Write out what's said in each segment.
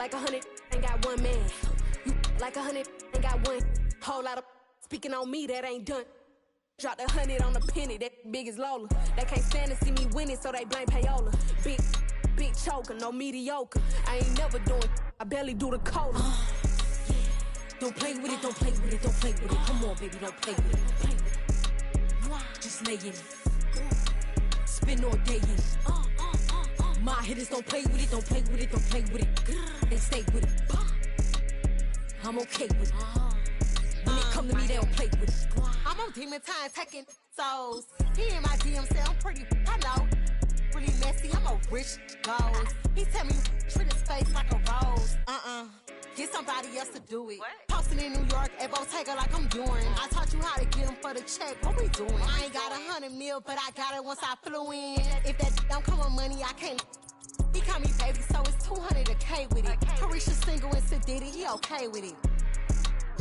like 100, ain't got one man. You like 100, ain't got one. Whole lot of speaking on me that ain't done. Drop the 100 on the penny, that big as Lola. They can't stand to see me winning, so they blame payola. Big choker, no mediocre. I ain't never doing, I barely do the cola. Yeah. Don't play with it, don't play with it, don't play with it. Come on, baby, don't play with it, don't play with it. Just lay in it. Spin all day in it. My hitters don't play with it, don't play with it, don't play with it. They stay with it. I'm okay with it. When it come to me, they don't play with it. I'm on demon time taking souls. He in my DM say I'm pretty, I know. Really messy, I'm a rich ghost. He tell me treat his face like a rose. Get somebody else to do it. Posting in New York at Bottega like I'm doing. I taught you how to get him for the check. What we doing? I ain't got 100 mil, but I got it once I flew in. If that don't come with money, I can't. He call me baby, so it's 200 a K with it. Carisha single and Sadiddy, he okay with it.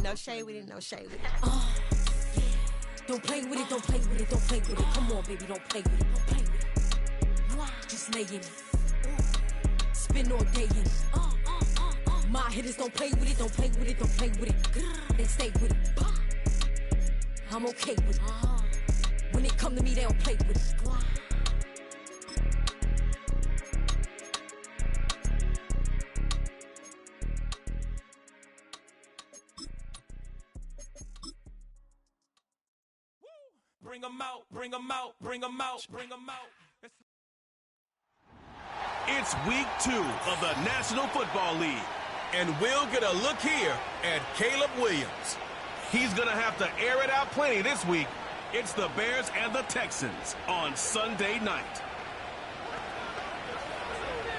No shade with it, no shade with it. Yeah. Don't play with it, don't play with it, don't play with it. Come on, baby, don't play with it, don't play with it. Just lay in it. Spin all day in it. My hitters don't play with it, don't play with it, don't play with it. They stay with it. I'm okay with it. When it come to me, they don't play with it. Bring 'em out, bring 'em out, bring 'em out, bring 'em out. It's week 2 of the National Football League, and we'll get a look here at Caleb Williams. He's going to have to air it out plenty this week. It's the Bears and the Texans on Sunday night.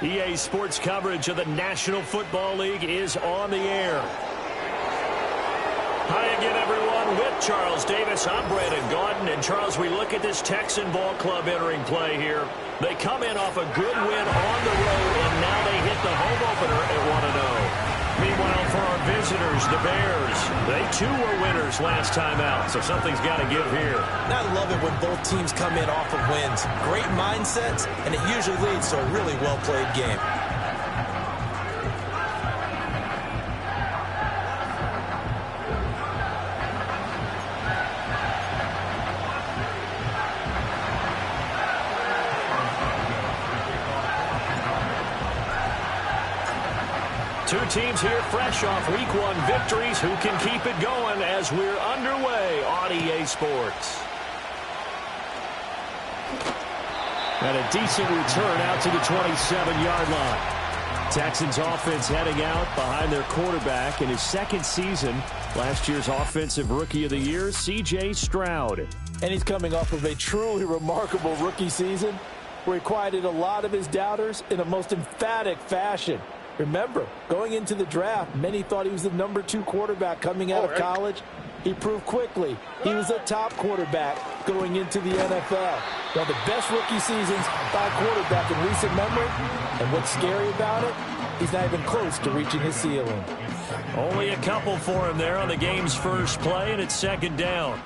EA Sports coverage of the National Football League is on the air. Hi again, everyone. With Charles Davis, I'm Brandon Gaudin. And, Charles, we look at this Texan ball club entering play here. They come in off a good win on the road, and now they hit the home opener at 1-0. Meanwhile, for our visitors, the Bears, they too were winners last time out, so something's got to give here. I love it when both teams come in off of wins. Great mindsets, and it usually leads to a really well-played game. Two teams here fresh off Week 1 victories. Who can keep it going as we're underway on EA Sports? And a decent return out to the 27-yard line. Texans offense heading out behind their quarterback in his second season. Last year's Offensive Rookie of the Year, C.J. Stroud. And he's coming off of a truly remarkable rookie season where he quieted a lot of his doubters in a most emphatic fashion. Remember, going into the draft, many thought he was the number 2 quarterback coming out of college. He proved quickly he was a top quarterback going into the NFL. One of the best rookie seasons by a quarterback in recent memory. And what's scary about it, he's not even close to reaching his ceiling. Only a couple for him there on the game's first play, and it's second down.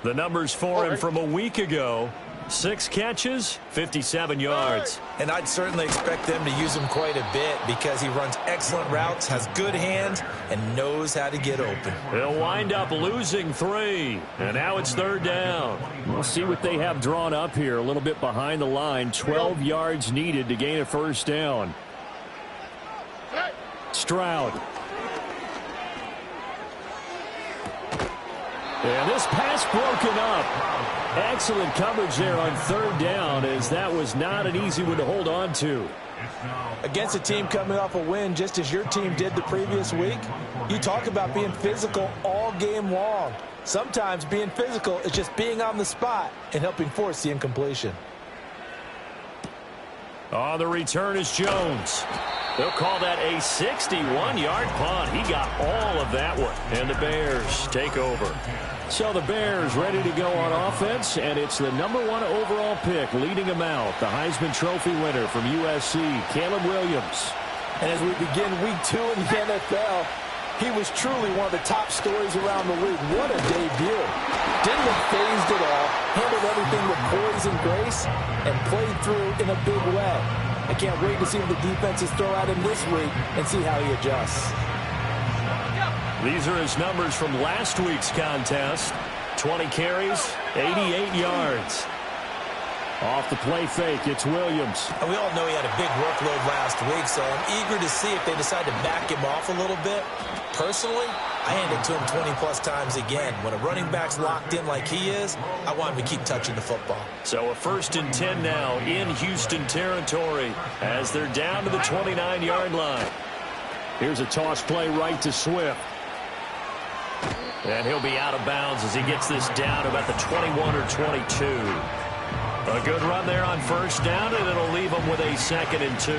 The numbers for him from a week ago. 6 catches, 57 yards. And I'd certainly expect them to use him quite a bit because he runs excellent routes, has good hands, and knows how to get open. They'll wind up losing 3. And now it's third down. We'll see what they have drawn up here. A little bit behind the line. 12 yards needed to gain a first down. Stroud. And this pass broken up. Excellent coverage there on third down, as that was not an easy one to hold on to. Against a team coming off a win, just as your team did the previous week, you talk about being physical all game long. Sometimes being physical is just being on the spot and helping force the incompletion. On the return is Jones. They'll call that a 61-yard punt. He got all of that one. And the Bears take over. So the Bears ready to go on offense, and it's the number 1 overall pick leading them out, the Heisman Trophy winner from USC, Caleb Williams. And as we begin week 2 in the NFL, he was truly one of the top stories around the league. What a debut. Didn't look phased at all, handled everything with poise and grace, and played through in a big way. I can't wait to see what the defenses throw at him this week and see how he adjusts. These are his numbers from last week's contest. 20 carries, 88 yards. Off the play fake, it's Williams. And we all know he had a big workload last week, so I'm eager to see if they decide to back him off a little bit. Personally, I hand it to him 20-plus times again. When a running back's locked in like he is, I want him to keep touching the football. So a 1st and 10 now in Houston territory as they're down to the 29-yard line. Here's a toss play right to Swift. And he'll be out of bounds as he gets this down about the 21 or 22. A good run there on 1st down, and it'll leave him with a 2nd and 2.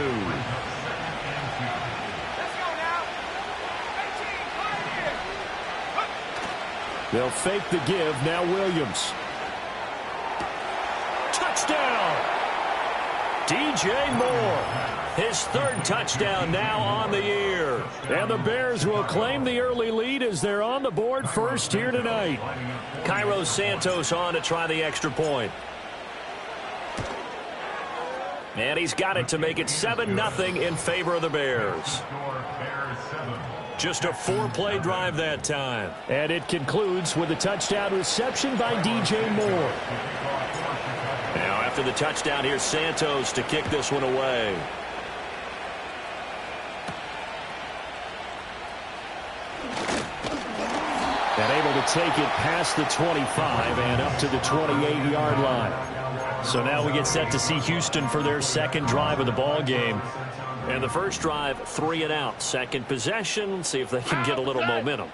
They'll fake the give. Now Williams. Touchdown! DJ Moore. His 3rd touchdown now on the year. And the Bears will claim the early lead as they're on the board first here tonight. Cairo Santos on to try the extra point. And he's got it to make it 7-0 in favor of the Bears. Just a 4-play drive that time. And it concludes with a touchdown reception by DJ Moore. Now after the touchdown, here's Santos to kick this one away. And able to take it past the 25 and up to the 28-yard line. So now we get set to see Houston for their 2nd drive of the ball game. And the first drive, 3 and out. 2nd possession, see if they can get a little momentum.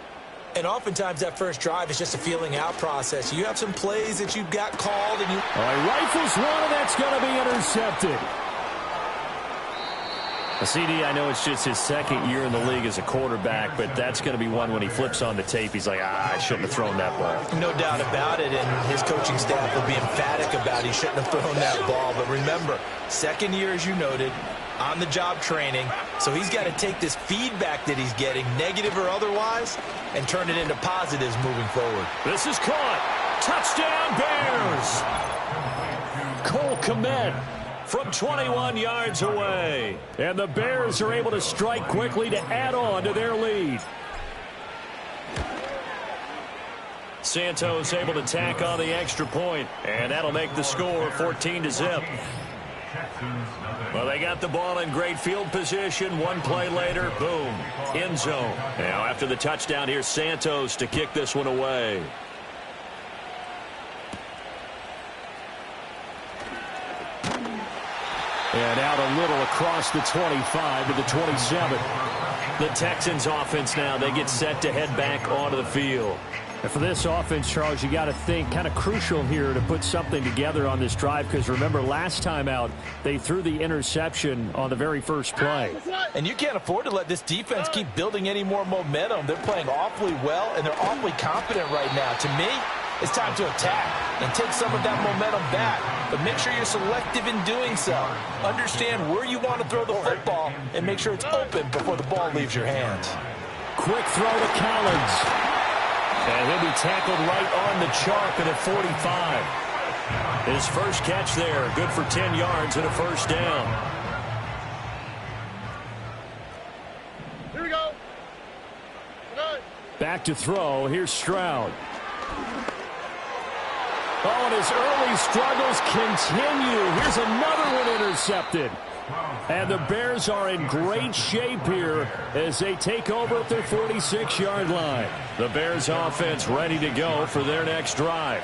And oftentimes that first drive is just a feeling out process. You have some plays that you've got called and you... All right, rifles one, and that's going to be intercepted. CD, I know it's just his 2nd year in the league as a quarterback, but that's going to be one when he flips on the tape. He's like, I shouldn't have thrown that ball. No doubt about it, and his coaching staff will be emphatic about he shouldn't have thrown that ball. But remember, 2nd year, as you noted, on-the-job training, so he's got to take this feedback that he's getting, negative or otherwise, and turn it into positives moving forward. This is caught. Touchdown, Bears! Cole Kmet from 21 yards away. And the Bears are able to strike quickly to add on to their lead. Santos able to tack on the extra point, and that'll make the score 14-0. Well, they got the ball in great field position. 1 play later, boom, end zone. Now after the touchdown, here's Santos to kick this one away. And out a little across the 25 to the 27. The Texans offense now, they get set to head back onto the field. And for this offense, Charles, you got to think kind of crucial here to put something together on this drive, because remember last time out they threw the interception on the very first play. And you can't afford to let this defense keep building any more momentum. They're playing awfully well, and they're awfully confident right now. To me, it's time to attack and take some of that momentum back. But make sure you're selective in doing so. Understand where you want to throw the football and make sure it's open before the ball leaves your hands. Quick throw to Collins. And he'll be tackled right on the chalk at a 45. His first catch there, good for 10 yards and a 1st down. Here we go. Back to throw. Here's Stroud. Oh, and his early struggles continue. Here's another one intercepted. And the Bears are in great shape here as they take over at their 46-yard line. The Bears offense ready to go for their next drive.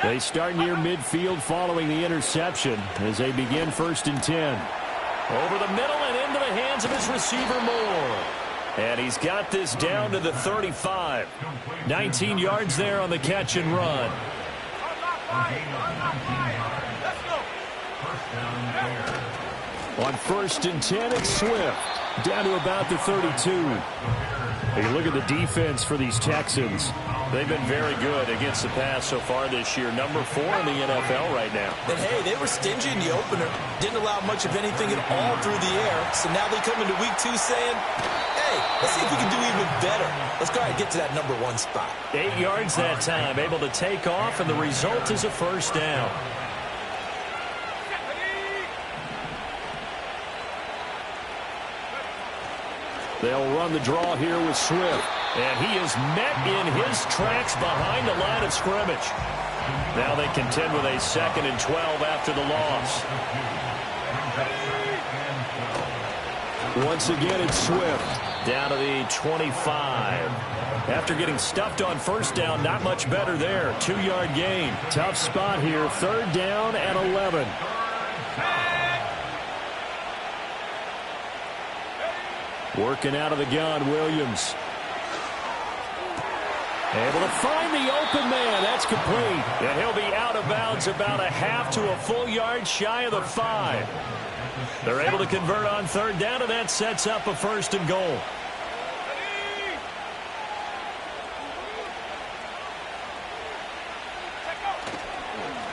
They start near midfield following the interception as they begin 1st and 10. Over the middle and into the hands of his receiver Moore. And he's got this down to the 35. 19 yards there on the catch and run. On 1st and 10, it's Swift. Down to about the 32. You look at the defense for these Texans. They've been very good against the pass so far this year. Number 4 in the NFL right now. And, hey, they were stingy in the opener. Didn't allow much of anything at all through the air. So now they come into week 2 saying, hey, let's see if we can do even better. Let's go ahead and get to that number 1 spot. 8 yards that time, able to take off, and the result is a 1st down. They'll run the draw here with Swift. And he is met in his tracks behind the line of scrimmage. Now they contend with a 2nd and 12 after the loss. Once again, it's Swift. Down to the 25. After getting stuffed on first down, not much better there. 2-yard gain. Tough spot here. 3rd down and 11. Working out of the gun, Williams. Able to find the open man. That's complete. And he'll be out of bounds about a half to a full yard shy of the 5. They're able to convert on 3rd down, and that sets up a 1st and goal.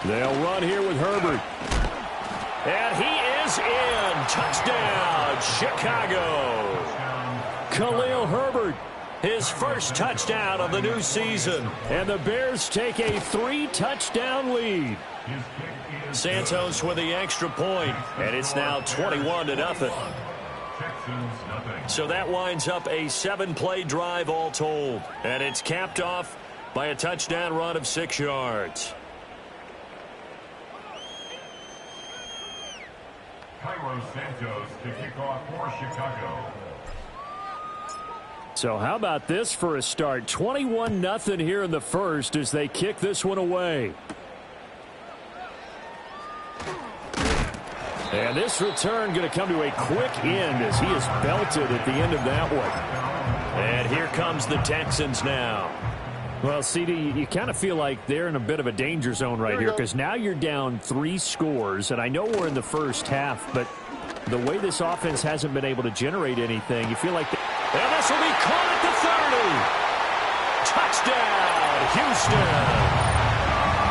They'll run here with Herbert. And he is in. Touchdown, Chicago. Khalil Herbert, his first touchdown of the new season. And the Bears take a 3-touchdown lead. Santos with the extra point, and it's now 21-0. So that winds up a 7-play drive all told. And it's capped off by a touchdown run of 6 yards. Santos to kick off for Chicago. So how about this for a start? 21-0 here in the first as they kick this one away. And this return going to come to a quick end as he is belted at the end of that one. And here comes the Texans now. Well, CD, you kind of feel like they're in a bit of a danger zone right here because now you're down 3 scores, and I know we're in the first half, but the way this offense hasn't been able to generate anything, you feel like... And this will be caught at the 30. Touchdown, Houston.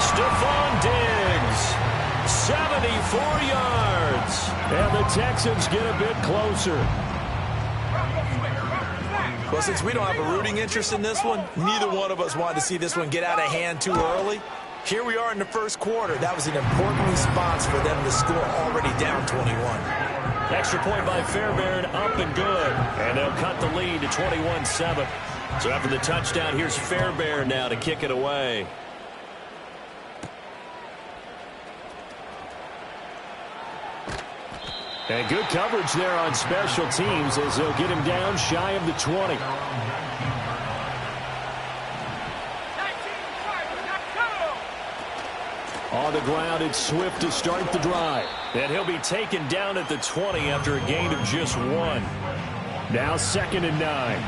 Stephon Diggs, 74 yards. And the Texans get a bit closer. Well, since we don't have a rooting interest in this one, neither one of us wanted to see this one get out of hand too early. Here we are in the first quarter. That was an important response for them to score already down 21. Extra point by Fairbairn, up and good. And they'll cut the lead to 21-7. So after the touchdown, here's Fairbairn now to kick it away. And good coverage there on special teams as they'll get him down shy of the 20. On the ground, it's Swift to start the drive. And he'll be taken down at the 20 after a gain of just 1. Now 2nd and 9.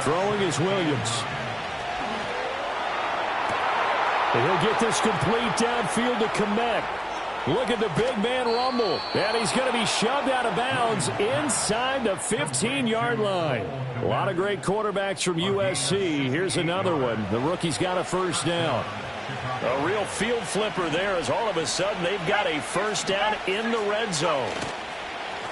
Throwing is Williams. And he'll get this complete downfield to Kmet. Look at the big man rumble. And he's going to be shoved out of bounds inside the 15-yard line. A lot of great quarterbacks from USC. Here's another one. The rookie's got a 1st down. A real field flipper there as all of a sudden they've got a 1st down in the red zone.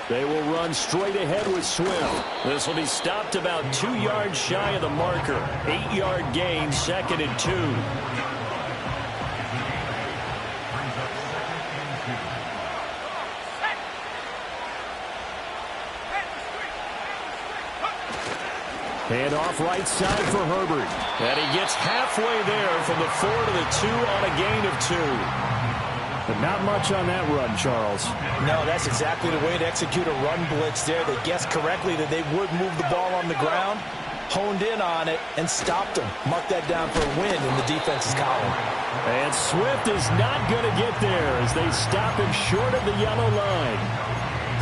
They will run straight ahead with Swift. This will be stopped about 2 yards shy of the marker. 8-yard gain, 2nd and 2. And off right side for Herbert. And he gets halfway there from the 4 to the 2 on a gain of 2. But not much on that run, Charles. No, that's exactly the way to execute a run blitz there. They guessed correctly that they would move the ball on the ground, honed in on it, and stopped them. Mark that down for a win in the defense's column. And Swift is not going to get there as they stop him short of the yellow line.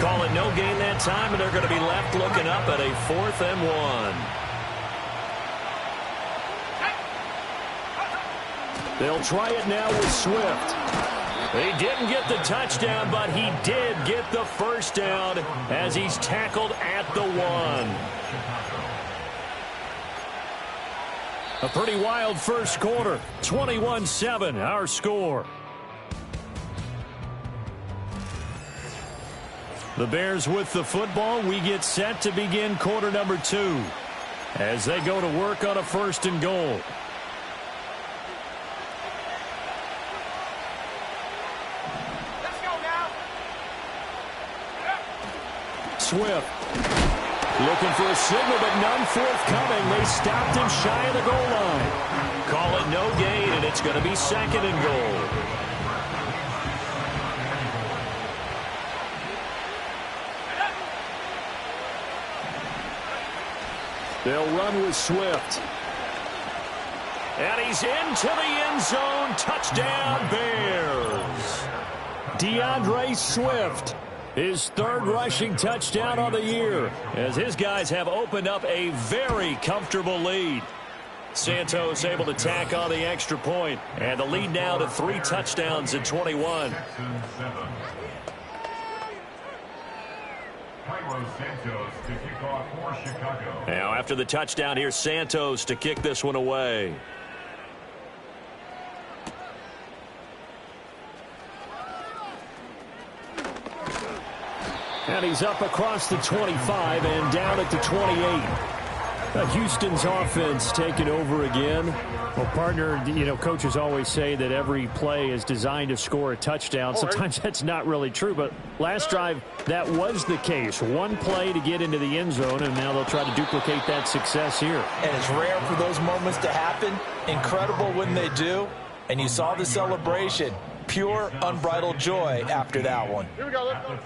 Call it no gain that time, and they're going to be left looking up at a 4th and 1. They'll try it now with Swift. He didn't get the touchdown, but he did get the 1st down as he's tackled at the 1. A pretty wild first quarter. 21-7, our score. The Bears with the football. We get set to begin quarter number 2 as they go to work on a 1st and goal. Let's go now. Swift. Looking for a signal, but none forthcoming. They stopped him shy of the goal line. Call it no gain, and it's going to be second and goal. They'll run with Swift. And he's into the end zone. Touchdown, Bears. DeAndre Swift, his third rushing touchdown on the year, as his guys have opened up a very comfortable lead. Santos able to tack on the extra point, and the lead now to 3 touchdowns at 21. Now after the touchdown, here's Santos to kick this one away. And he's up across the 25 and down at the 28. Houston's offense taking over again. Well, partner, coaches always say that every play is designed to score a touchdown. Sometimes that's not really true, but last drive, that was the case. One play to get into the end zone, and now they'll try to duplicate that success here. And it's rare for those moments to happen. Incredible when they do. And you saw the celebration. Pure, unbridled joy after that one. Here we go, let's go.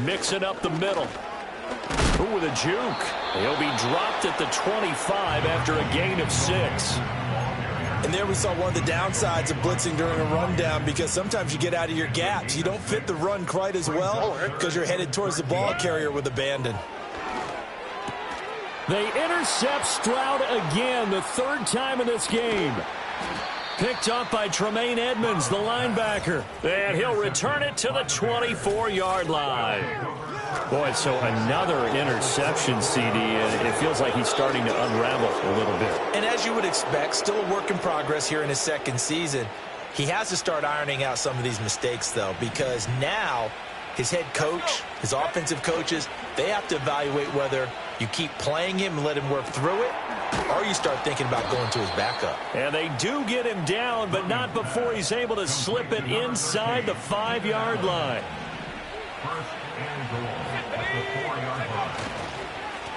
Mixing up the middle. Ooh, with a juke. He'll be dropped at the 25 after a gain of 6. And there we saw one of the downsides of blitzing during a rundown, because sometimes you get out of your gaps. You don't fit the run quite as well because you're headed towards the ball carrier with abandon. They intercept Stroud again, the third time in this game. Picked up by Tremaine Edmonds, the linebacker. And he'll return it to the 24-yard line. Boy, so another interception, CD, and it feels like he's starting to unravel a little bit. And as you would expect, still a work in progress here in his second season. He has to start ironing out some of these mistakes, though, because now his head coach, his offensive coaches, they have to evaluate whether you keep playing him and let him work through it, or you start thinking about going to his backup. And they do get him down, but not before he's able to slip it inside the 5-yard line.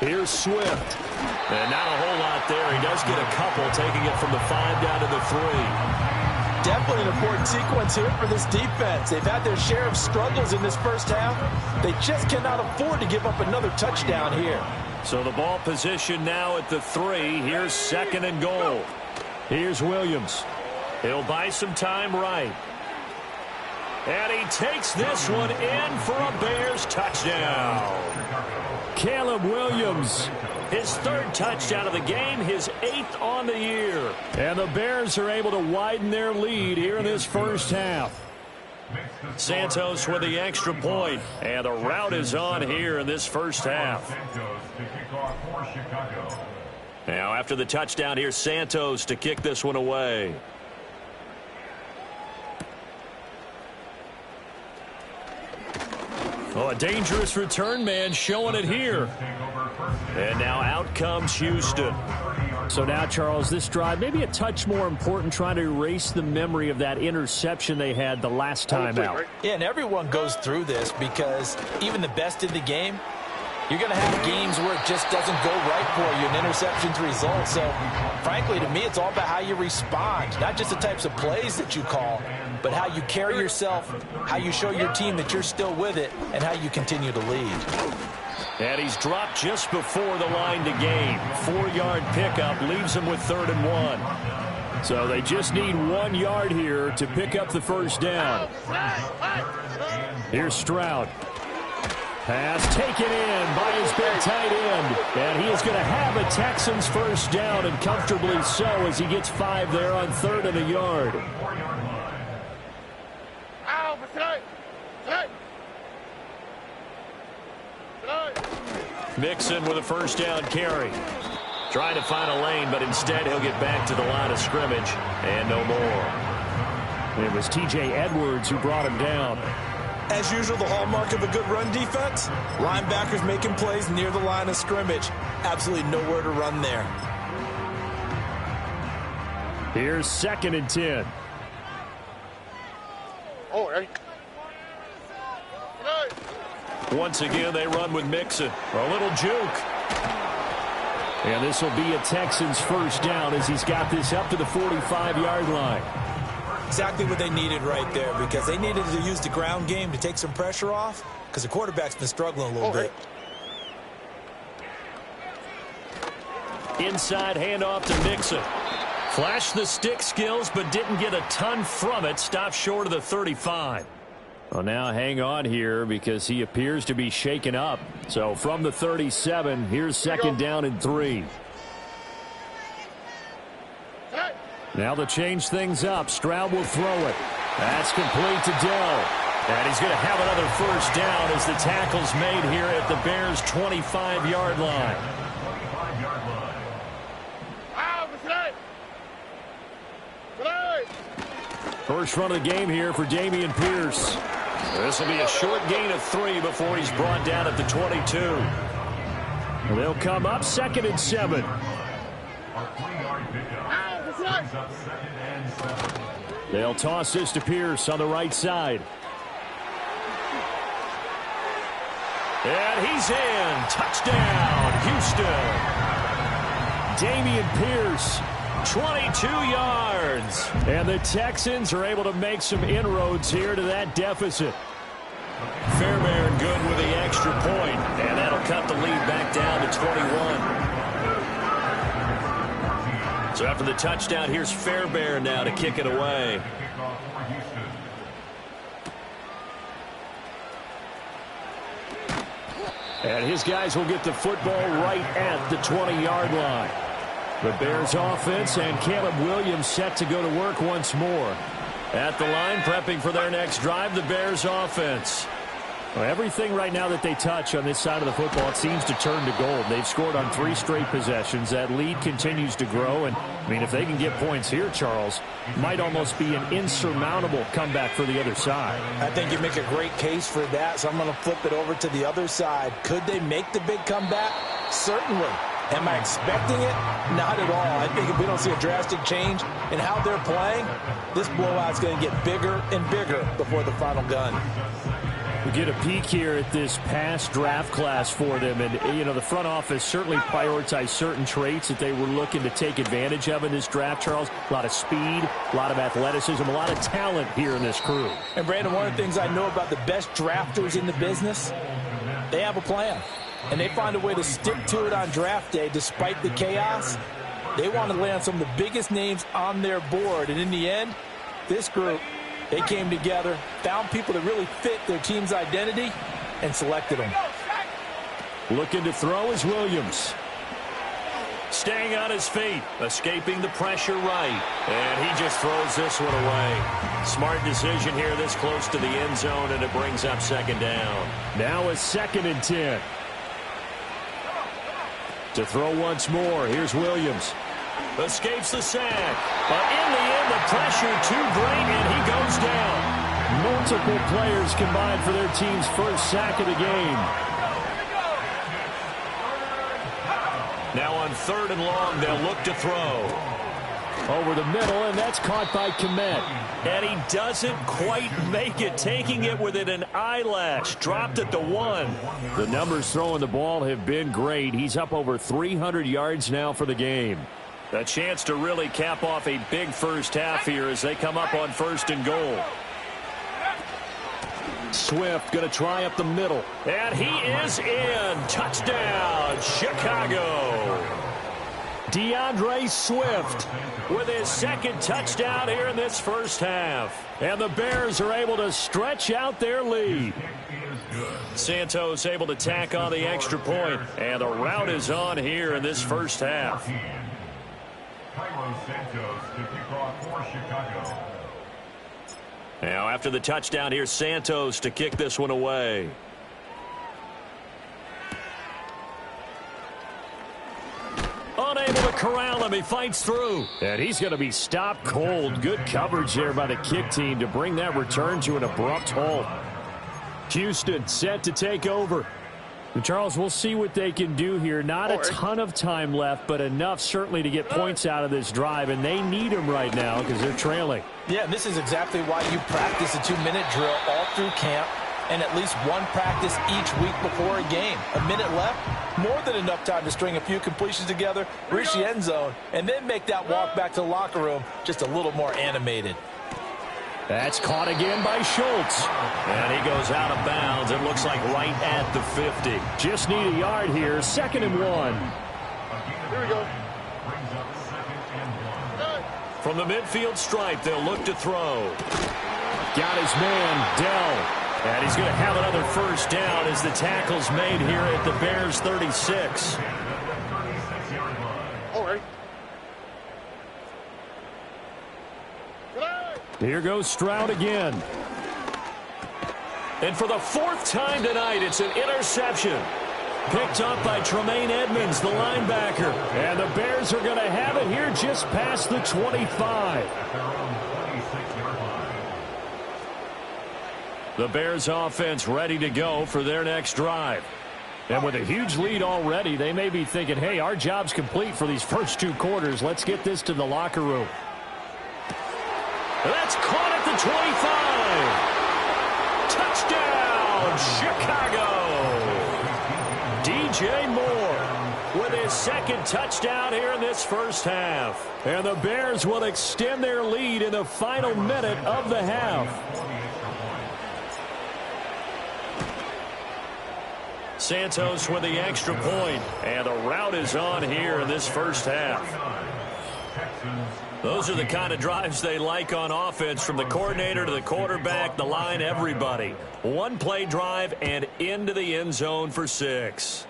Here's Swift. And not a whole lot there. He does get a couple, taking it from the 5 down to the 3. Definitely an important sequence here for this defense. They've had their share of struggles in this first half. They just cannot afford to give up another touchdown here. So the ball position now at the 3. Here's second and goal. Here's Williams. He'll buy some time right. And he takes this one in for a Bears touchdown. Caleb Williams, his third touchdown of the game, his 8th on the year. And the Bears are able to widen their lead here in this first half. Santos with the extra point, and the route is on here in this first half. Now after the touchdown, here's Santos to kick this one away. Oh, a dangerous return man showing it here. And now out comes Houston. So now, Charles, this drive maybe a touch more important, trying to erase the memory of that interception they had the last time out. Yeah, and everyone goes through this, because even the best in the game, you're going to have games where it just doesn't go right for you, and interceptions result. So, frankly, to me, it's all about how you respond, not just the types of plays that you call, but how you carry yourself, how you show your team that you're still with it, and how you continue to lead. And he's dropped just before the line to gain. 4-yard pickup leaves him with 3rd and 1. So they just need 1 yard here to pick up the first down. Here's Stroud. Pass taken in by his big tight end. And he is going to have a Texans first down, and comfortably so, as he gets 5 there on 3rd and a yard. Mixon with a first down carry. Trying to find a lane, but instead he'll get back to the line of scrimmage, and no more. It was T.J. Edwards who brought him down. As usual, the hallmark of a good run defense, linebackers making plays near the line of scrimmage. Absolutely nowhere to run there. Here's 2nd and 10. Oh, right. Once again, they run with Mixon. A little juke. And this will be a Texans first down as he's got this up to the 45-yard line. Exactly what they needed right there, because they needed to use the ground game to take some pressure off, because the quarterback's been struggling a little bit. Inside handoff to Mixon. Flashed the stick skills, but didn't get a ton from it. Stopped short of the 35. Well, now hang on here because he appears to be shaken up. So from the 37, here's second down and 3. Now to change things up, Stroud will throw it. That's complete to Dell. And he's going to have another first down as the tackle's made here at the Bears' 25-yard line. First run of the game here for Dameon Pierce. This will be a short gain of 3 before he's brought down at the 22. They'll come up 2nd and 7. They'll toss this to Pierce on the right side. And he's in. Touchdown, Houston. Dameon Pierce, 22 yards. And the Texans are able to make some inroads here to that deficit. Fairbairn good with the extra point, and that'll cut the lead back down to 21. So after the touchdown, here's Fairbairn now to kick it away. And his guys will get the football right at the 20-yard line. The Bears offense and Caleb Williams set to go to work once more. At the line, prepping for their next drive, the Bears offense. Well, everything right now that they touch on this side of the football, it seems to turn to gold. They've scored on 3 straight possessions. That lead continues to grow. And, I mean, if they can get points here, Charles, might almost be an insurmountable comeback for the other side. I think you make a great case for that, so I'm going to flip it over to the other side. Could they make the big comeback? Certainly. Am I expecting it? Not at all. I think if we don't see a drastic change in how they're playing, this blowout's going to get bigger and bigger before the final gun. We get a peek here at this past draft class for them. And, you know, the front office certainly prioritized certain traits that they were looking to take advantage of in this draft, Charles. A lot of speed, a lot of athleticism, a lot of talent here in this crew. And, Brandon, one of the things I know about the best drafters in the business, they have a plan. And they find a way to stick to it on draft day despite the chaos. They want to land some of the biggest names on their board. And in the end, this group, they came together, found people that really fit their team's identity, and selected them. Looking to throw is Williams. Staying on his feet, escaping the pressure right. And he just throws this one away. Smart decision here this close to the end zone, and it brings up second down. Now a 2nd and 10. To throw once more, here's Williams. Escapes the sack. But in the end, the pressure too great, and he goes down. Multiple players combined for their team's first sack of the game. Now on 3rd and long, they'll look to throw. Over the middle, and that's caught by Kmet. And he doesn't quite make it, taking it within an eyelash. Dropped at the 1. The numbers throwing the ball have been great. He's up over 300 yards now for the game. A chance to really cap off a big first half here as they come up on 1st and goal. Swift going to try up the middle. And he is in. Touchdown, Chicago. DeAndre Swift with his 2nd touchdown here in this first half. And the Bears are able to stretch out their lead. Santos able to tack on the extra point. And the rout is on here in this first half. Now after the touchdown, here's Santos to kick this one away. Unable to corral him. He fights through. And he's going to be stopped cold. Good coverage there by the kick team to bring that return to an abrupt halt. Houston set to take over. And Charles, we'll see what they can do here. Not a ton of time left, but enough certainly to get points out of this drive. And they need them right now because they're trailing. Yeah, this is exactly why you practice a 2-minute drill all through camp. and at least one practice each week before a game. A minute left, more than enough time to string a few completions together, reach the end zone, and then make that walk back to the locker room just a little more animated. That's caught again by Schultz. And he goes out of bounds. It looks like right at the 50. Just need a yard here. 2nd and 1. Here we go. From the midfield stripe, they'll look to throw. Got his man, Dell. And he's going to have another first down as the tackle's made here at the Bears' 36. All right. Here goes Stroud again. And for the 4th time tonight, it's an interception. Picked up by Tremaine Edmonds, the linebacker. And the Bears are going to have it here just past the 25. The Bears offense ready to go for their next drive. And with a huge lead already, they may be thinking, hey, our job's complete for these first 2 quarters. Let's get this to the locker room. That's caught at the 25. Touchdown, Chicago. DJ Moore with his 2nd touchdown here in this first half. And the Bears will extend their lead in the final minute of the half. Santos with the extra point. And the route is on here in this first half. Those are the kind of drives they like on offense, from the coordinator to the quarterback, the line, everybody. 1-play drive and into the end zone for 6.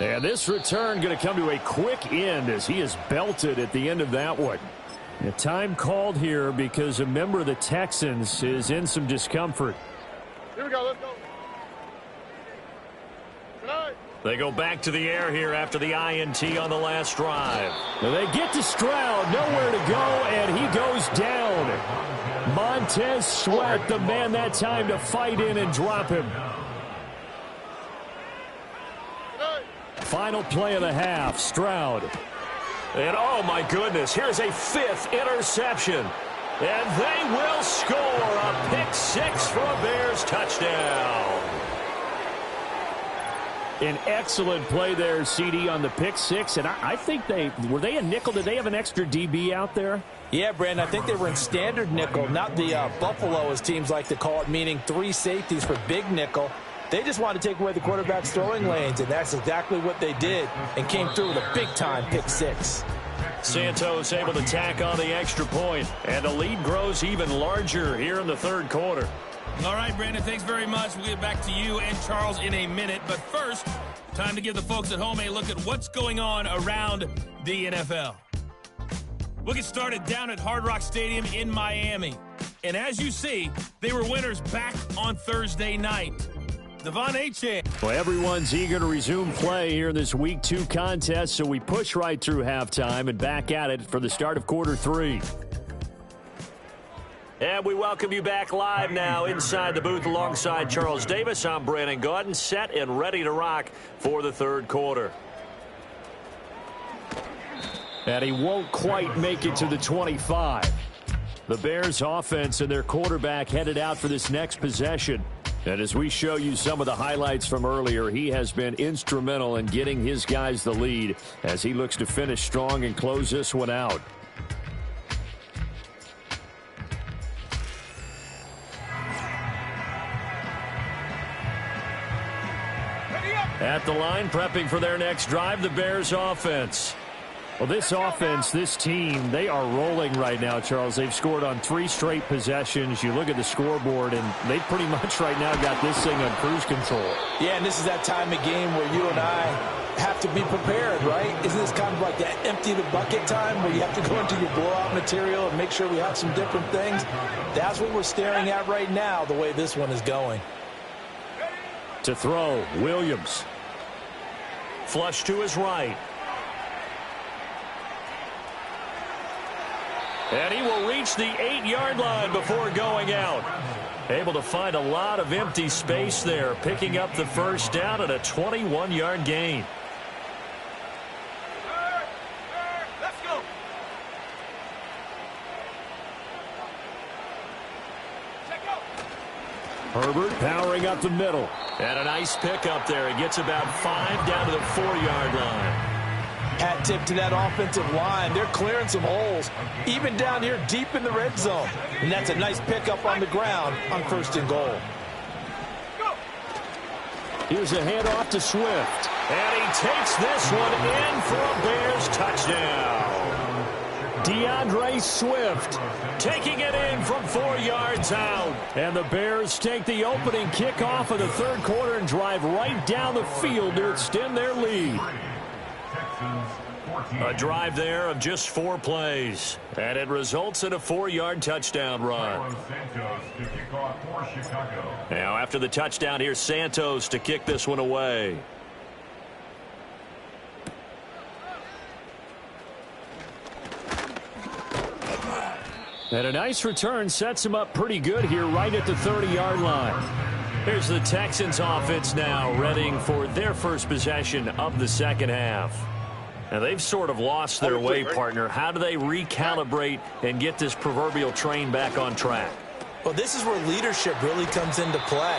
And this return going to come to a quick end as he is belted at the end of that one. The time called here because a member of the Texans is in some discomfort. Here we go. Let's go. They go back to the air here after the INT on the last drive. They get to Stroud, nowhere to go, and he goes down. Montez Sweat, the man that time to fight in and drop him. Final play of the half, Stroud. And oh my goodness, here's a 5th interception. And they will score a pick 6 for a Bears touchdown. An excellent play there, CD, on the pick 6. And I think were they a nickel? Did they have an extra DB out there? Yeah, Brandon, I think they were in standard nickel, not the Buffalo, as teams like to call it, meaning 3 safeties for big nickel. They just wanted to take away the quarterback's throwing lanes, and that's exactly what they did, and came through with a big-time pick 6. Santos able to tack on the extra point, and the lead grows even larger here in the 3rd quarter. All right, Brandon, thanks very much. We'll get back to you and Charles in a minute. But first, time to give the folks at home a look at what's going on around the NFL. We'll get started down at Hard Rock Stadium in Miami. And as you see, they were winners back on Thursday night. Devon Achane. Well, everyone's eager to resume play here in this Week 2 contest, so we push right through halftime and back at it for the start of quarter 3. And we welcome you back live now inside the booth alongside Charles Davis. I'm Brandon Gaudin, set and ready to rock for the 3rd quarter. And he won't quite make it to the 25. The Bears offense and their quarterback headed out for this next possession. And as we show you some of the highlights from earlier, he has been instrumental in getting his guys the lead as he looks to finish strong and close this one out. At the line, prepping for their next drive, the Bears offense. Well, this offense, this team, they are rolling right now, Charles. They've scored on 3 straight possessions. You look at the scoreboard, and they pretty much right now got this thing on cruise control. Yeah, and this is that time of game where you and I have to be prepared, right? Isn't this kind of like that empty the bucket time where you have to go into your blowout material and make sure we have some different things? That's what we're staring at right now, the way this one is going. To throw, Williams. Flush to his right. And he will reach the 8-yard line before going out. Able to find a lot of empty space there, picking up the first down and a 21-yard gain. Let's go. Herbert powering up the middle. And a nice pickup there. He gets about 5 down to the 4-yard line. Hat tip to that offensive line. They're clearing some holes, even down here deep in the red zone. And that's a nice pickup on the ground on 1st and goal. Here's a handoff to Swift. And he takes this one in for a Bears touchdown. DeAndre Swift taking it in from 4 yards out. And the Bears take the opening kickoff of the 3rd quarter and drive right down the field to extend their lead. A drive there of just 4 plays. And it results in a 4-yard touchdown run. Now after the touchdown, here's Santos to kick this one away. And a nice return sets him up pretty good here right at the 30-yard line. Here's the Texans offense now readying for their first possession of the 2nd half. Now they've sort of lost their way, partner. How do they recalibrate and get this proverbial train back on track? Well, this is where leadership really comes into play.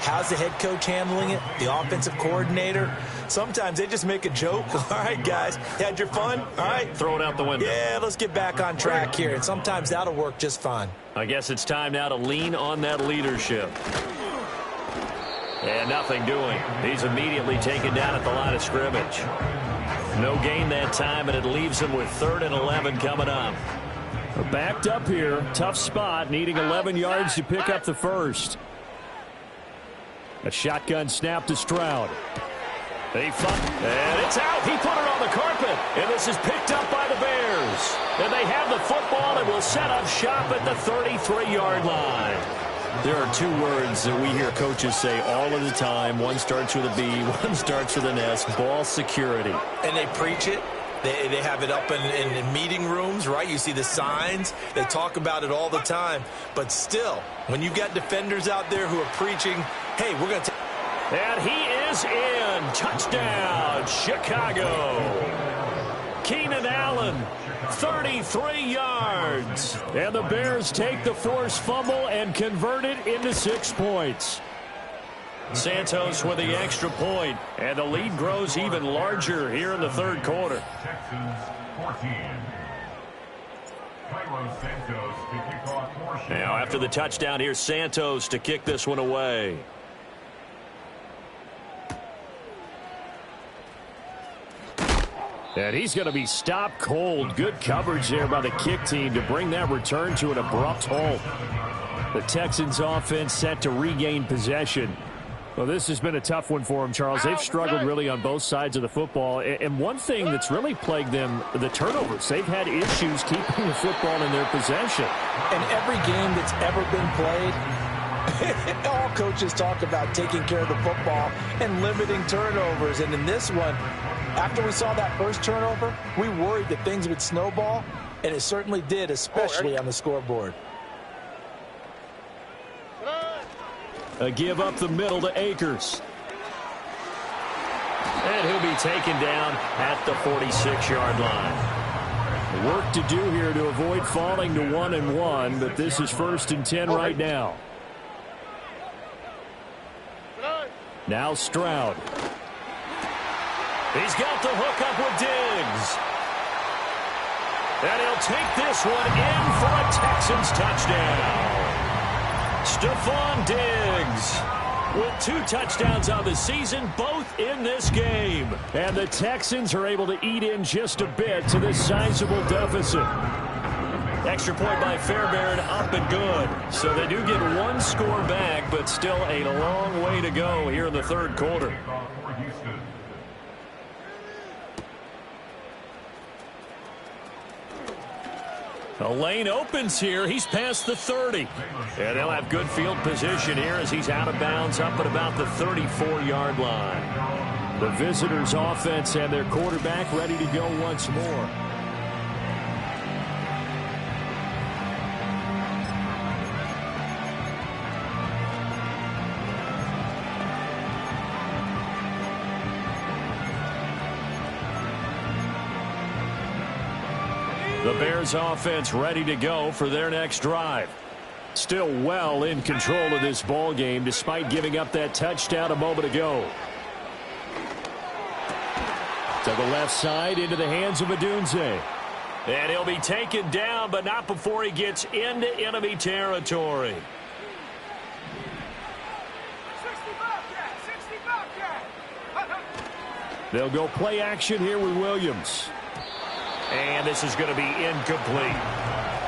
How's the head coach handling it? The offensive coordinator? Sometimes they just make a joke. All right, guys, had your fun? All right. Throw it out the window. Yeah, let's get back on track here. And sometimes that'll work just fine. I guess it's time now to lean on that leadership. And nothing doing. He's immediately taken down at the line of scrimmage. No gain that time, and it leaves him with 3rd and 11 coming up. Backed up here. Tough spot. Needing 11 yards to pick up the first. A shotgun snap to Stroud. And it's out. He put it on the carpet. And this is picked up by the Bears. And they have the football and will set up shop at the 33-yard line. There are 2 words that we hear coaches say all of the time. One starts with a B, one starts with an S. Ball security. And they preach it. They have it up in meeting rooms, right? You see the signs. They talk about it all the time. But still, when you've got defenders out there who are preaching, hey, we're going to... And he is in. Touchdown, Chicago. Keenan Allen, 33 yards. And the Bears take the forced fumble and convert it into 6 points. Santos with the extra point, and the lead grows even larger here in the 3rd quarter. Texans 14. Now after the touchdown, here's Santos to kick this one away. And he's going to be stopped cold. Good coverage there by the kick team to bring that return to an abrupt halt. The Texans offense set to regain possession. Well, this has been a tough one for them, Charles. They've struggled really on both sides of the football. And one thing that's really plagued them, the turnovers. They've had issues keeping the football in their possession. And every game that's ever been played, all coaches talk about taking care of the football and limiting turnovers. And in this one, after we saw that first turnover, we worried that things would snowball, and it certainly did, especially on the scoreboard. A give up the middle to Akers. And he'll be taken down at the 46-yard line. Work to do here to avoid falling to 1-1, but this is 1st and 10 right now. Now Stroud. He's got the hook up with Diggs. And he'll take this one in for a Texans touchdown. Stephon Diggs with 2 touchdowns on the season, both in this game. And the Texans are able to eat in just a bit to this sizable deficit. Extra point by Fairbairn, up and good. So they do get 1 score back, but still a long way to go here in the 3rd quarter. A lane opens here. He's past the 30. And they'll have good field position here as he's out of bounds up at about the 34-yard line. The visitors' offense and their quarterback ready to go once more. The Bears offense ready to go for their next drive. Still well in control of this ball game despite giving up that touchdown a moment ago. To the left side into the hands of Adunze. And he'll be taken down, but not before he gets into enemy territory. They'll go play action here with Williams. And this is going to be incomplete.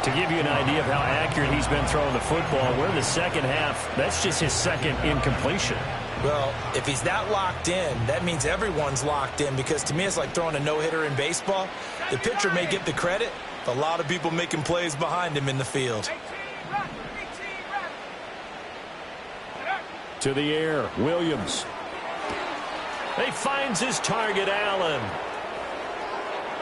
To give you an idea of how accurate he's been throwing the football, we're in the second half. That's just his second incompletion. Well, if he's that locked in, that means everyone's locked in, because to me it's like throwing a no-hitter in baseball. The pitcher may get the credit, but a lot of people making plays behind him in the field. To the air, Williams. He finds his target, Allen.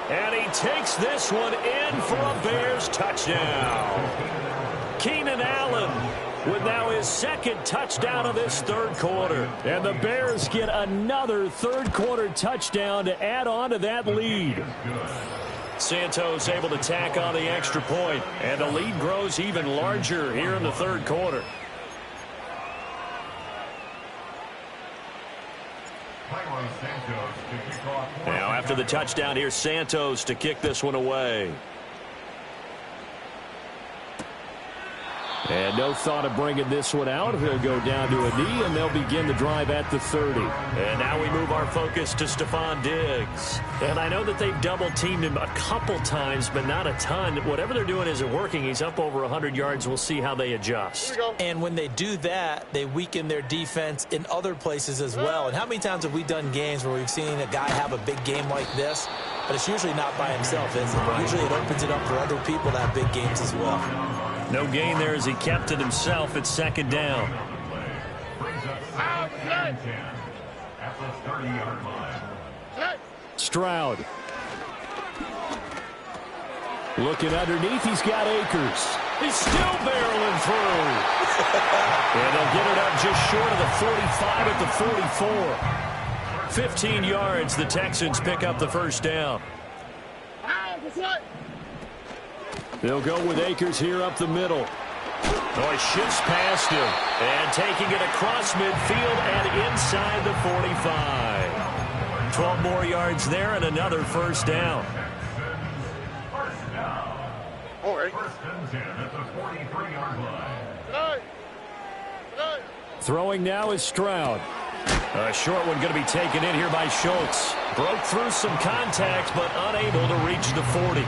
And he takes this one in for a Bears touchdown. Keenan Allen with now his second touchdown of this third quarter. And the Bears get another third quarter touchdown to add on to that lead. Santos able to tack on the extra point, and the lead grows even larger here in the third quarter. Now after the touchdown, here's Santos to kick this one away. And no thought of bringing this one out. He'll go down to a knee, and they'll begin the drive at the 30. And now we move our focus to Stephon Diggs. And I know that they've double-teamed him a couple times, but not a ton. Whatever they're doing isn't working. He's up over 100 yards. We'll see how they adjust. And when they do that, they weaken their defense in other places as well. And how many times have we done games where we've seen a guy have a big game like this? But it's usually not by himself, is it? Usually it opens it up for other people to have big games as well. No gain there as he kept it himself at second down. Stroud. Looking underneath, he's got Akers. He's still barreling through. And they'll get it up just short of the 45 at the 44. 15 yards, the Texans pick up the first down. They'll go with Akers here up the middle. Oh, he shifts past him. And taking it across midfield and inside the 45. 12 more yards there and another first down. All right. Throwing now is Stroud. A short one going to be taken in here by Schultz. Broke through some contact, but unable to reach the 40.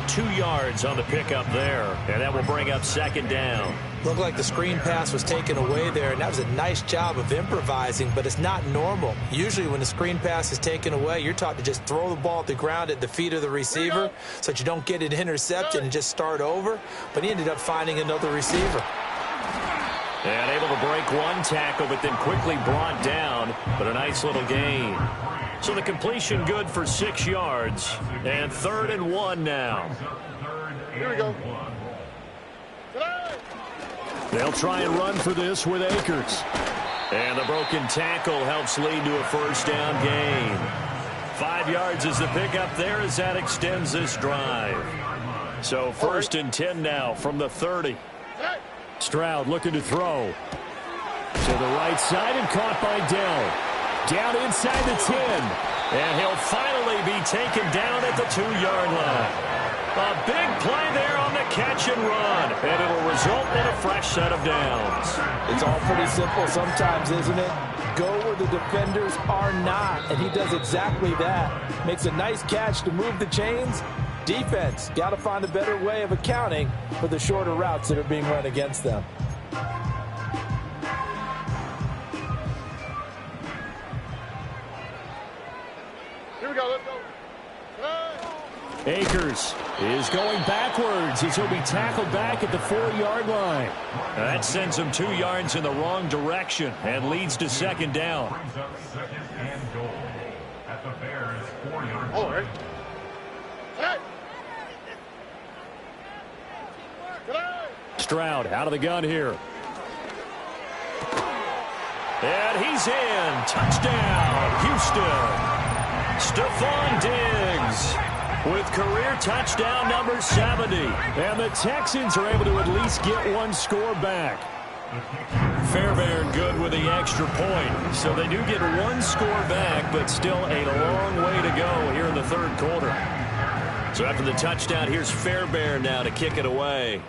2 yards on the pickup there, and that will bring up second down. Looked like the screen pass was taken away there, and that was a nice job of improvising, but it's not normal. Usually when the screen pass is taken away, you're taught to just throw the ball at the ground at the feet of the receiver so that you don't get it intercepted and just start over, but he ended up finding another receiver. And able to break one tackle, but then quickly brought down, but a nice little gain. So the completion good for 6 yards, and 3rd and 1 now. Here we go. They'll try and run for this with Akers. And the broken tackle helps lead to a first down gain. 5 yards is the pickup there as that extends this drive. So 1st and 10 now from the 30. Stroud looking to throw. To the right side and caught by Dell. Down inside the 10. And he'll finally be taken down at the 2-yard line. A big play there on the catch and run. And it'll result in a fresh set of downs. It's all pretty simple sometimes, isn't it? Go where the defenders are not. And he does exactly that. Makes a nice catch to move the chains. Defense, got to find a better way of accounting for the shorter routes that are being run against them. Here we go, let's go. Akers is going backwards as he'll be tackled back at the 4-yard line. That sends him 2 yards in the wrong direction and leads to second down. All right. Stroud out of the gun here. And he's in. Touchdown, Houston. Stephon Diggs with career touchdown number 70. And the Texans are able to at least get one score back. Fairbairn good with the extra point. So they do get one score back, but still a long way to go here in the third quarter. So after the touchdown, here's Fairbairn now to kick it away.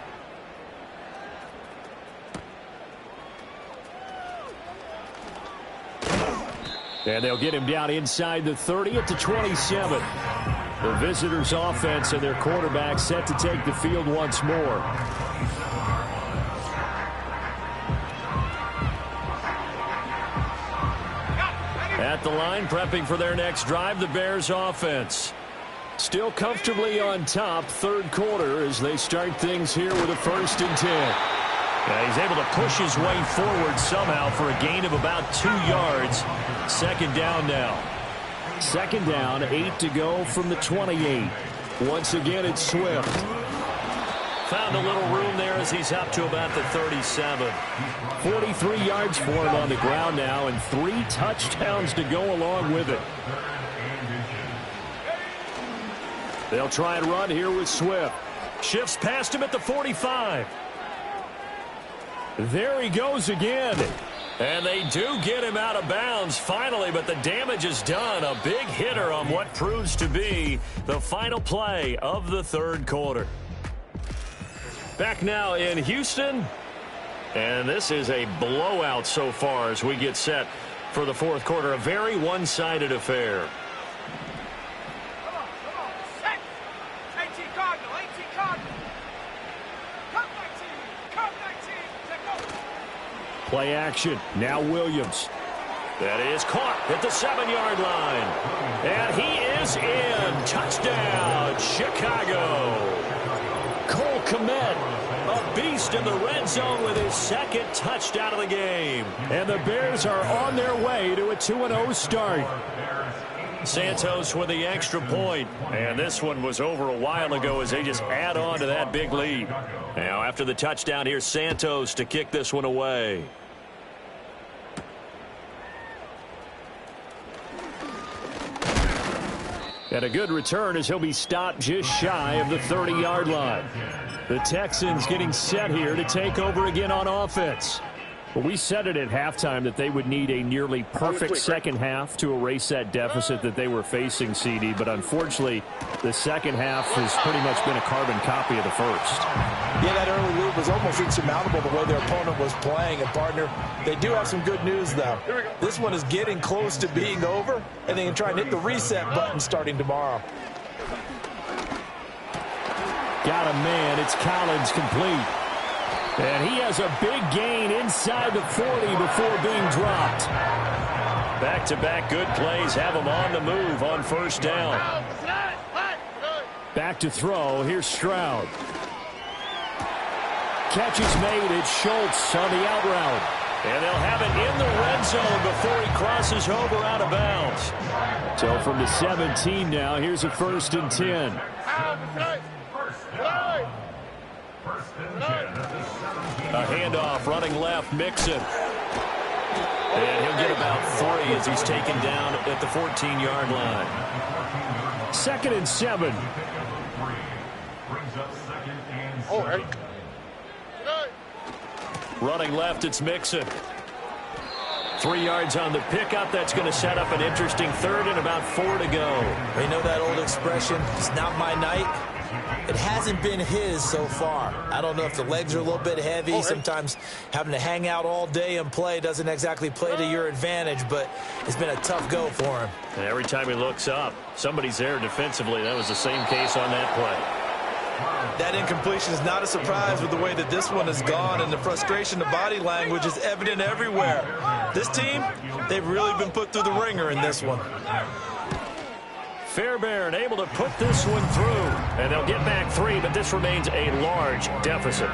And they'll get him down inside the 30 at the 27. The visitors' offense and their quarterback set to take the field once more. At the line, prepping for their next drive, the Bears' offense. Still comfortably on top, third quarter, as they start things here with a 1st and 10. Yeah, he's able to push his way forward somehow for a gain of about 2 yards. Second down now. Second down, 8 to go from the 28. Once again, it's Swift. Found a little room there as he's up to about the 37. 43 yards for him on the ground now, and 3 touchdowns to go along with it. They'll try and run here with Swift. Shifts past him at the 45. There he goes again. And they do get him out of bounds finally, but the damage is done. A big hitter on what proves to be the final play of the third quarter. Back now in Houston. And this is a blowout so far as we get set for the fourth quarter. A very one-sided affair. Play action. Now Williams. That is caught at the 7-yard line. And he is in. Touchdown, Chicago. Cole Kmet, a beast in the red zone with his second touchdown of the game. And the Bears are on their way to a 2-0 start. Santos with the extra point. And this one was over a while ago as they just add on to that big lead. Now after the touchdown, here's Santos to kick this one away. And a good return as he'll be stopped just shy of the 30-yard line. The Texans getting set here to take over again on offense. Well, we said it at halftime that they would need a nearly perfect second half to erase that deficit that they were facing, CD. But unfortunately, the second half has pretty much been a carbon copy of the first. Yeah, that early lead was almost insurmountable the way their opponent was playing. And, partner, they do have some good news, though. This one is getting close to being over, and they can try and hit the reset button starting tomorrow. Got a man. It's Collins complete. And he has a big gain inside the 40 before being dropped. Back-to-back good plays have him on the move on first down. Back to throw. Here's Stroud. Catch is made. It's Schultz on the out route. And they'll have it in the red zone before he crosses over out of bounds. So from the 17 now, here's a 1st and 10. A handoff running left, Mixon. And he'll get about 3 as he's taken down at the 14-yard line. 2nd and 7. Running left, it's Mixon. 3 yards on the pickup. That's going to set up an interesting third and about 4 to go. You know that old expression, it's not my night? It hasn't been his so far. I don't know if the legs are a little bit heavy. Sometimes having to hang out all day and play doesn't exactly play to your advantage, but it's been a tough go for him. And every time he looks up, somebody's there defensively. That was the same case on that play. That incompletion is not a surprise with the way that this one has gone, and the frustration, the body language is evident everywhere. This team, they've really been put through the ringer in this one. Fairbairn able to put this one through, and they'll get back 3, but this remains a large deficit.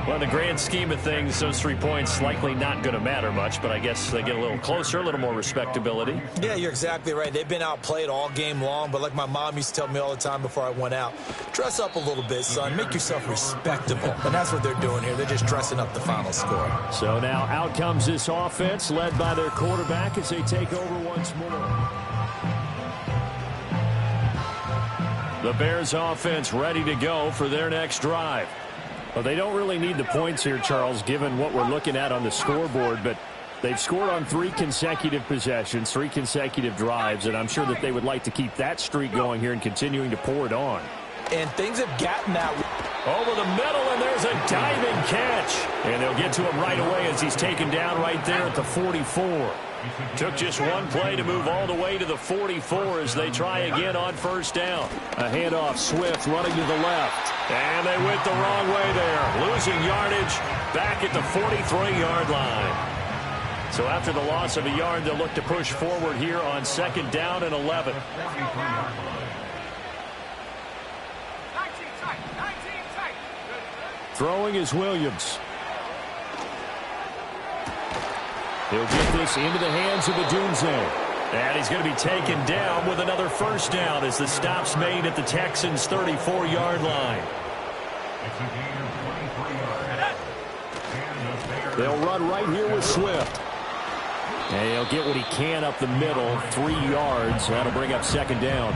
Well, in the grand scheme of things, those 3 points likely not going to matter much, but I guess they get a little closer, a little more respectability. Yeah, you're exactly right. They've been outplayed all game long, but like my mom used to tell me all the time before I went out, dress up a little bit, son. Make yourself respectable. And that's what they're doing here. They're just dressing up the final score. So now out comes this offense, led by their quarterback as they take over once more. The Bears offense ready to go for their next drive. Well, they don't really need the points here, Charles, given what we're looking at on the scoreboard, but they've scored on 3 consecutive possessions, 3 consecutive drives, and I'm sure that they would like to keep that streak going here and continuing to pour it on. And things have gotten that over the middle, and there's a diving catch. And they'll get to him right away as he's taken down right there at the 44. Took just one play to move all the way to the 44 as they try again on first down. A handoff, Swift running to the left. And they went the wrong way there. Losing yardage back at the 43-yard line. So after the loss of a yard, they'll look to push forward here on 2nd down and 11. Throwing is Williams. He'll get this into the hands of Odunze. And he's going to be taken down with another first down as the stop's made at the Texans' 34-yard line. They'll run right here with Swift. And he'll get what he can up the middle, 3 yards. That'll bring up 2nd down.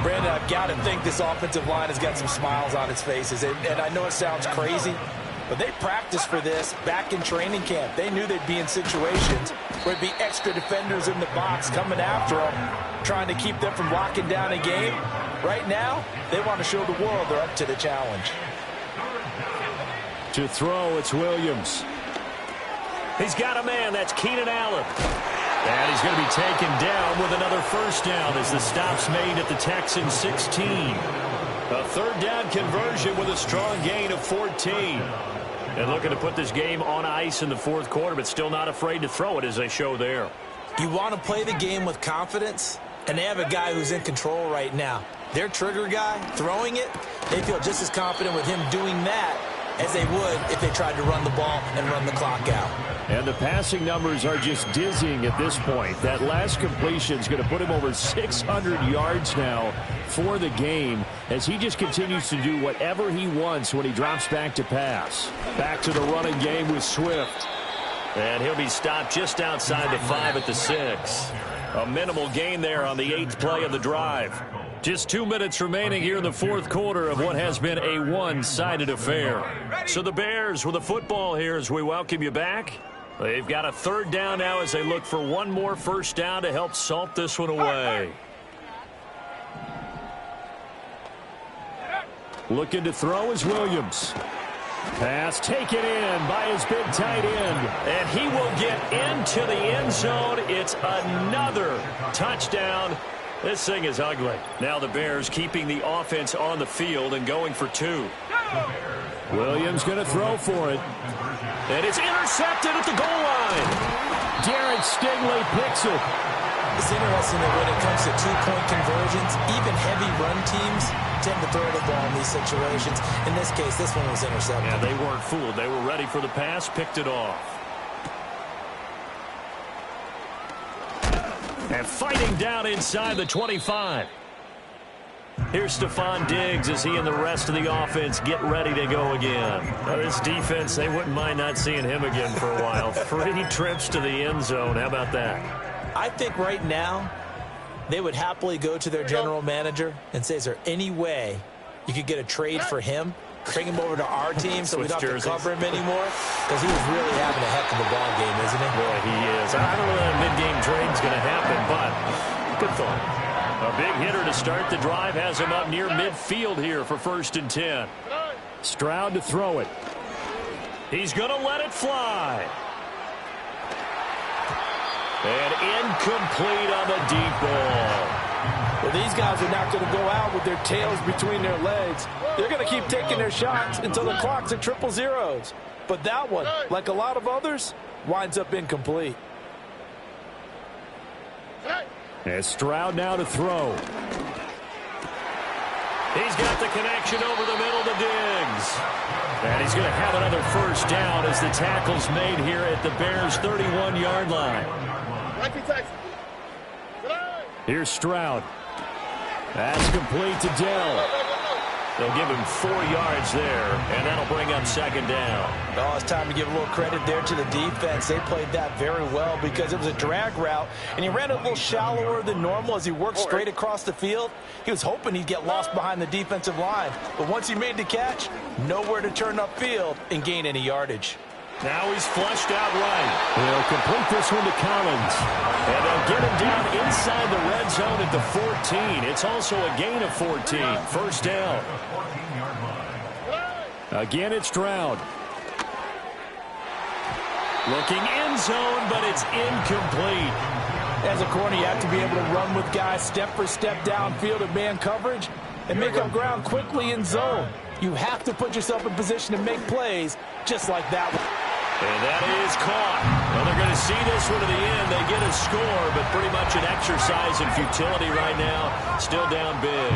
Brandon, I've got to think this offensive line has got some smiles on its faces. And I know it sounds crazy, but they practiced for this back in training camp. They knew they'd be in situations where there'd be extra defenders in the box coming after them, trying to keep them from locking down a game. Right now, they want to show the world they're up to the challenge. To throw, it's Williams. He's got a man. That's Keenan Allen. And he's going to be taken down with another first down as the stop's made at the Texans' 16. A 3rd down conversion with a strong gain of 14. And looking to put this game on ice in the 4th quarter, but still not afraid to throw it as they show there. You want to play the game with confidence, and they have a guy who's in control right now. Their trigger guy, throwing it, they feel just as confident with him doing that as they would if they tried to run the ball and run the clock out. And the passing numbers are just dizzying at this point. That last completion is going to put him over 600 yards now for the game as he just continues to do whatever he wants when he drops back to pass. Back to the running game with Swift. And he'll be stopped just outside the 5 at the 6. A minimal gain there on the 8th play of the drive. Just 2 minutes remaining here in the 4th quarter of what has been a one-sided affair. So the Bears with the football here as we welcome you back. They've got a 3rd down now as they look for one more first down to help salt this one away. Looking to throw is Williams. Pass taken in by his big tight end. And he will get into the end zone. It's another touchdown. This thing is ugly. Now the Bears keeping the offense on the field and going for 2. Williams going to throw for it. And it's intercepted at the goal line. Jared Stingley picks it. It's interesting that when it comes to 2-point conversions, even heavy run teams tend to throw the ball in these situations. In this case, this one was intercepted. Yeah, they weren't fooled. They were ready for the pass, picked it off. And fighting down inside the 25. Here's Stephon Diggs as he and the rest of the offense get ready to go again. Now this defense, they wouldn't mind not seeing him again for a while. 3 trips to the end zone. How about that? I think right now they would happily go to their general manager and say, is there any way you could get a trade for him? Bring him over to our team so we don't have to cover him anymore? Because he was really having a heck of a ball game, isn't he? Boy, he is. I don't know that a mid-game trade's going to happen, but good thought. A big hitter to start the drive has him up near midfield here for 1st and 10. Stroud to throw it. He's going to let it fly. And incomplete on the deep ball. Well, these guys are not going to go out with their tails between their legs. They're going to keep taking their shots until the clock's at 000. But that one, like a lot of others, winds up incomplete. As Stroud now to throw. He's got the connection over the middle to Diggs. And he's going to have another first down as the tackle's made here at the Bears' 31-yard line. Here's Stroud. That's complete to Dell. They'll give him 4 yards there, and that'll bring up second down. Oh, it's time to give a little credit there to the defense. They played that very well because it was a drag route, and he ran it a little shallower than normal as he worked straight across the field. He was hoping he'd get lost behind the defensive line, but once he made the catch, nowhere to turn upfield and gain any yardage. Now he's flushed out right. They'll complete this one to Collins. And they'll get him down inside the red zone at the 14. It's also a gain of 14. First down. Again, it's Stroud. Looking end zone, but it's incomplete. As a corner, you have to be able to run with guys step for step downfield in man coverage and make up ground quickly in zone. You have to put yourself in position to make plays just like that one. And that is caught. Well, they're going to see this one to the end. They get a score, but pretty much an exercise in futility right now. Still down big.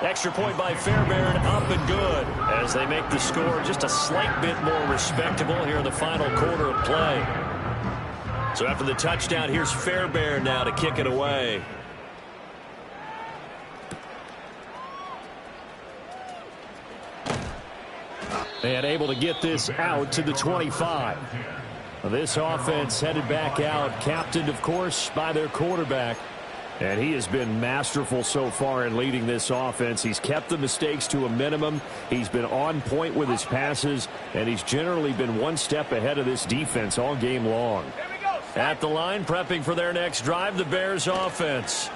Extra point by Fairbairn, up and good, as they make the score just a slight bit more respectable here in the final quarter of play. So after the touchdown, here's Fairbairn now to kick it away. And able to get this out to the 25. This offense headed back out, captained, of course, by their quarterback. And he has been masterful so far in leading this offense. He's kept the mistakes to a minimum. He's been on point with his passes, and he's generally been one step ahead of this defense all game long. At the line, prepping for their next drive, the Bears offense.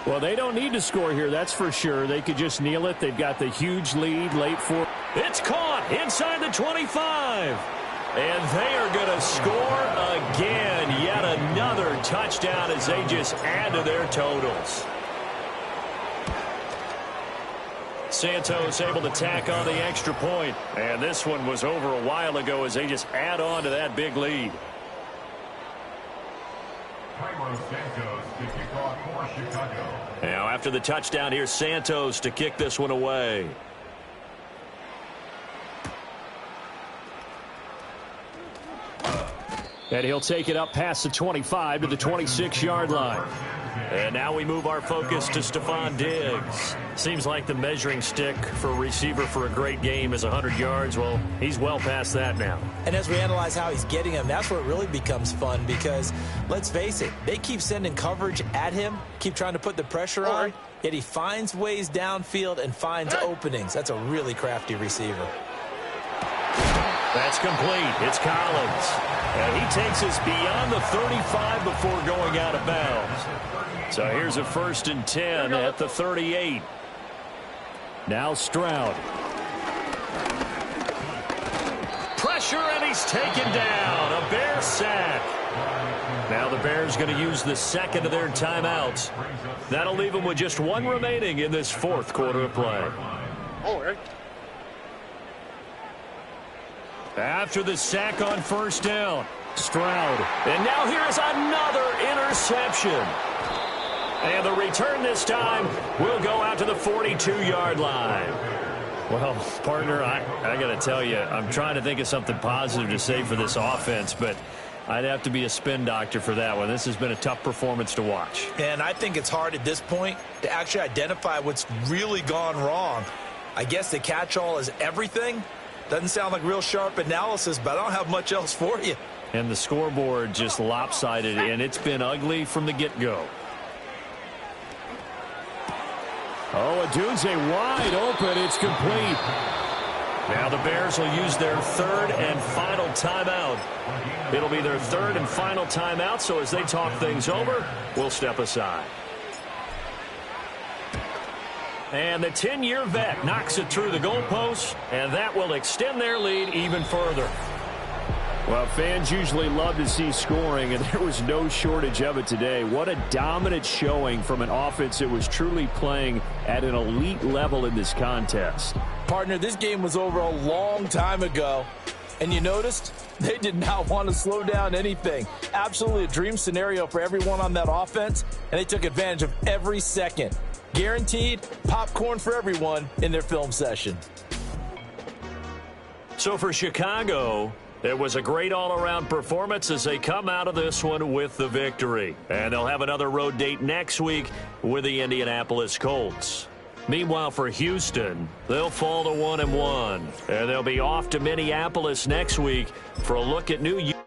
Well, they don't need to score here, that's for sure. They could just kneel it. They've got the huge lead late for. It's caught inside the 25. And they are going to score again. Yet another touchdown as they just add to their totals. Santos able to tack on the extra point. And this one was over a while ago as they just add on to that big lead. Now after the touchdown, here's Santos to kick this one away. And he'll take it up past the 25 to the 26-yard line. And now we move our focus to Stephon Diggs. Seems like the measuring stick for a receiver for a great game is 100 yards. Well, he's well past that now. And as we analyze how he's getting them, that's where it really becomes fun because, let's face it, they keep sending coverage at him, keep trying to put the pressure on, yet he finds ways downfield and finds openings. That's a really crafty receiver. That's complete. It's Collins. And he takes us beyond the 35 before going out of bounds. So here's a 1st and 10 at the 38. Now Stroud. Pressure, and he's taken down. A Bear sack. Now the Bears going to use the second of their timeouts. That'll leave them with just one remaining in this 4th quarter of play. After the sack on 1st down, Stroud. And now here's another interception. And the return this time will go out to the 42-yard line. Well, partner, I got to tell you, I'm trying to think of something positive to say for this offense, but I'd have to be a spin doctor for that one. This has been a tough performance to watch. And I think it's hard at this point to actually identify what's really gone wrong. I guess the catch-all is everything. Doesn't sound like real sharp analysis, but I don't have much else for you. And the scoreboard just lopsided, and it's been ugly from the get-go. Oh, Adunze wide open. It's complete. Now the Bears will use their 3rd and final timeout. It'll be their 3rd and final timeout, so as they talk things over, we'll step aside. And the 10-year vet knocks it through the goalpost, and that will extend their lead even further. Well, fans usually love to see scoring, and there was no shortage of it today. What a dominant showing from an offense that was truly playing at an elite level in this contest. Partner, this game was over a long time ago, and you noticed they did not want to slow down anything. Absolutely a dream scenario for everyone on that offense, and they took advantage of every second. Guaranteed popcorn for everyone in their film session. So for Chicago, It was a great all-around performance as they come out of this one with the victory. And they'll have another road date next week with the Indianapolis Colts. Meanwhile, for Houston, they'll fall to 1-1. And they'll be off to Minneapolis next week for a look at New York.